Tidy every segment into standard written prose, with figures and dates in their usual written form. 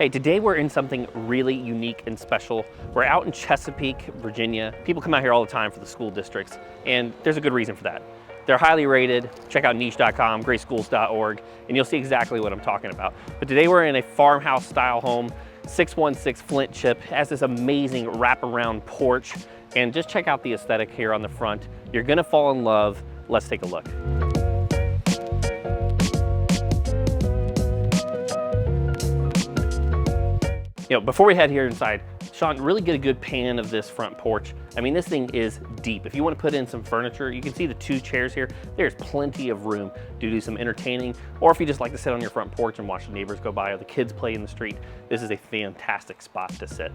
Hey, today we're in something really unique and special. We're out in Chesapeake, Virginia. People come out here all the time for the school districts, and there's a good reason for that. They're highly rated. Check out niche.com, greatschools.org, and you'll see exactly what I'm talking about. But today we're in a farmhouse style home, 616 flint chip. It has this amazing wraparound porch, and just check out the aesthetic here on the front. You're gonna fall in love. Let's take a look. Before we head here inside, Sean, really get a good pan of this front porch. I mean, this thing is deep. If you want to put in some furniture, you can see the two chairs here. There's plenty of room to do some entertaining, or if you just like to sit on your front porch and watch the neighbors go by or the kids play in the street, this is a fantastic spot to sit.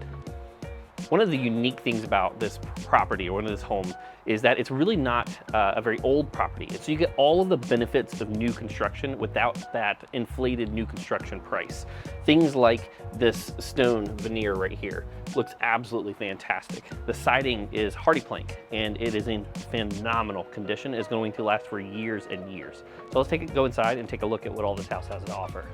One of the unique things about this property, or one of this home, is that it's really not a very old property. So you get all of the benefits of new construction without that inflated new construction price. Things like this stone veneer right here looks absolutely fantastic. The siding is hardy plank, and it is in phenomenal condition. It's going to last for years and years. So let's go inside and take a look at what all this house has to offer.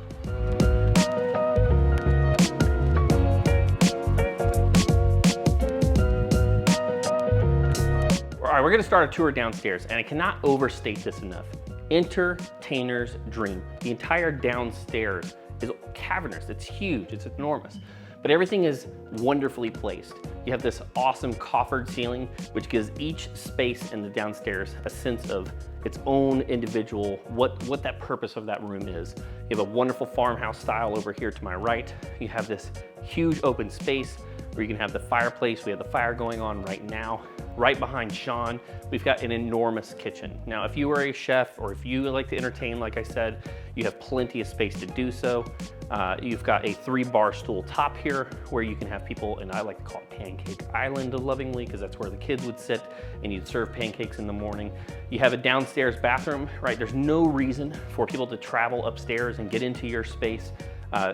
All right, we're gonna start a tour downstairs, and I cannot overstate this enough. Entertainer's dream. The entire downstairs is cavernous, it's huge, it's enormous, but everything is wonderfully placed. You have this awesome coffered ceiling, which gives each space in the downstairs a sense of its own individual, what that purpose of that room is. You have a wonderful farmhouse style over here to my right. You have this huge open space where you can have the fireplace. We have the fire going on right now. Right behind Sean, we've got an enormous kitchen. Now, if you are a chef or if you like to entertain, like I said, you have plenty of space to do so. You've got a 3-bar stool top here where you can have people, and I like to call it Pancake Island lovingly, because that's where the kids would sit and you'd serve pancakes in the morning. You have a downstairs bathroom, right? There's no reason for people to travel upstairs and get into your space.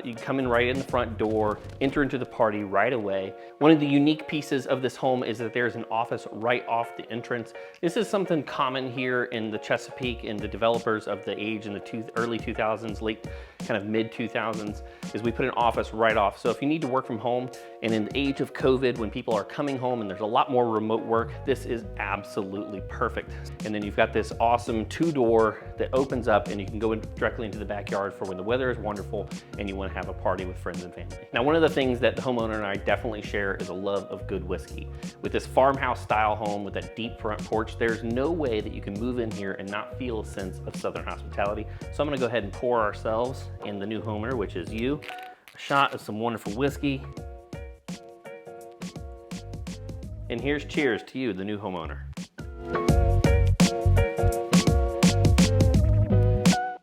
You come in right in the front door, enter into the party right away. One of the unique pieces of this home is that there's an office right off the entrance. This is something common here in the Chesapeake and the developers of the age in the early 2000s, late kind of mid 2000s, is we put an office right off. So if you need to work from home, and in the age of COVID, when people are coming home and there's a lot more remote work, this is absolutely perfect. And then you've got this awesome 2-door that opens up, and you can go directly into the backyard for when the weather is wonderful and you want to have a party with friends and family. Now, one of the things that the homeowner and I definitely share is a love of good whiskey. With this farmhouse style home with that deep front porch, there's no way that you can move in here and not feel a sense of Southern hospitality. So I'm gonna go ahead and pour ourselves and the new homeowner, which is you, a shot of some wonderful whiskey. And here's cheers to you, the new homeowner.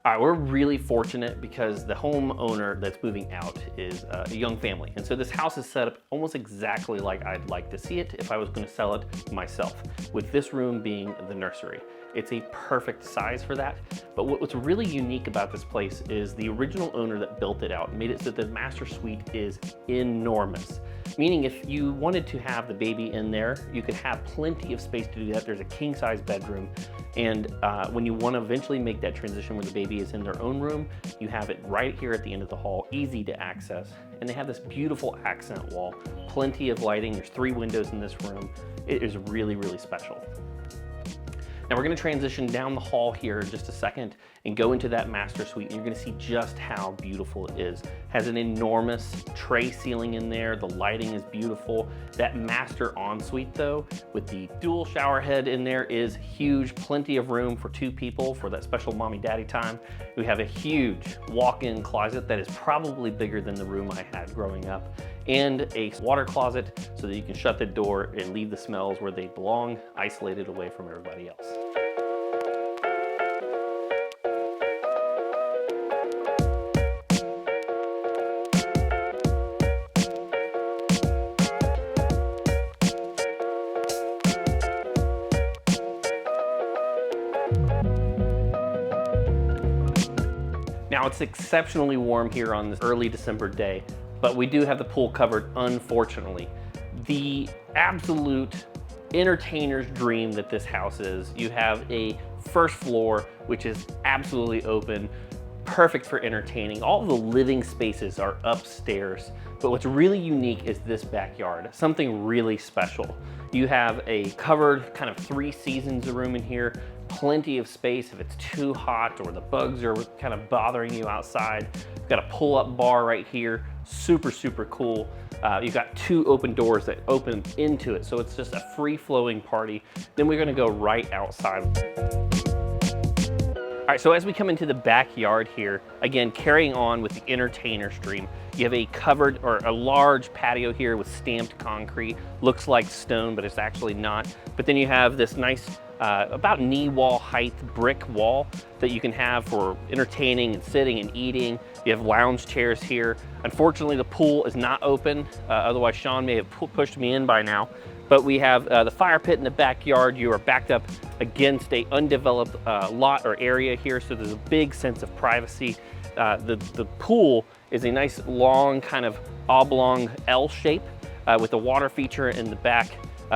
All right, we're really fortunate because the homeowner that's moving out is a young family. And so this house is set up almost exactly like I'd like to see it if I was gonna sell it myself, with this room being the nursery. It's a perfect size for that. But what's really unique about this place is the original owner that built it out made it so that the master suite is enormous. Meaning if you wanted to have the baby in there, you could have plenty of space to do that. There's a king size bedroom. And when you want to eventually make that transition where the baby is in their own room, you have it right here at the end of the hall, easy to access. And they have this beautiful accent wall, plenty of lighting. There's 3 windows in this room. It is really, really special. Now we're gonna transition down the hall here in just a second and go into that master suite, and you're gonna see just how beautiful it is. Has an enormous tray ceiling in there. The lighting is beautiful. That master ensuite though, with the dual shower head in there, is huge. Plenty of room for 2 people for that special mommy daddy time. We have a huge walk-in closet that is probably bigger than the room I had growing up, and a water closet so that you can shut the door and leave the smells where they belong, isolated away from everybody else. Now it's exceptionally warm here on this early December day, but we do have the pool covered, unfortunately. The absolute entertainer's dream that this house is. You have a first floor, which is absolutely open, perfect for entertaining. All the living spaces are upstairs, but what's really unique is this backyard, something really special. You have a covered kind of 3 seasons room in here, plenty of space if it's too hot or the bugs are kind of bothering you outside. You've got a pull-up bar right here, super, super cool. You've got 2 open doors that open into it, so it's just a free-flowing party. Then we're gonna go right outside. All right, so as we come into the backyard here, again, carrying on with the entertainer's dream, you have a covered or a large patio here with stamped concrete. Looks like stone, but it's actually not. But then you have this nice, about knee wall height brick wall that you can have for entertaining and sitting and eating. You have lounge chairs here. Unfortunately, the pool is not open. Otherwise, Sean may have pushed me in by now. But we have the fire pit in the backyard. You are backed up against a undeveloped lot or area here, so there's a big sense of privacy. The pool is a nice long kind of oblong L shape with a water feature in the back.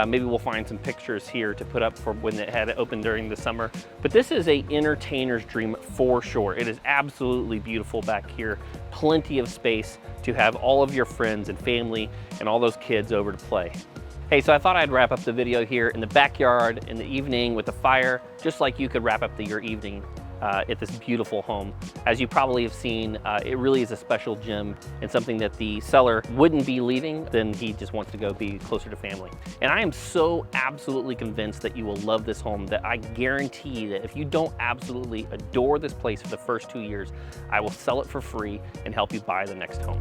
Maybe we'll find some pictures here to put up for when it had it opened during the summer. But this is a entertainer's dream for sure. It is absolutely beautiful back here. Plenty of space to have all of your friends and family and all those kids over to play. Hey, so I thought I'd wrap up the video here in the backyard in the evening with the fire, just like you could wrap up your evening at this beautiful home. As you probably have seen, it really is a special gem and something that the seller wouldn't be leaving, then he just wants to go be closer to family. And I am so absolutely convinced that you will love this home that I guarantee that if you don't absolutely adore this place for the first 2 years, I will sell it for free and help you buy the next home.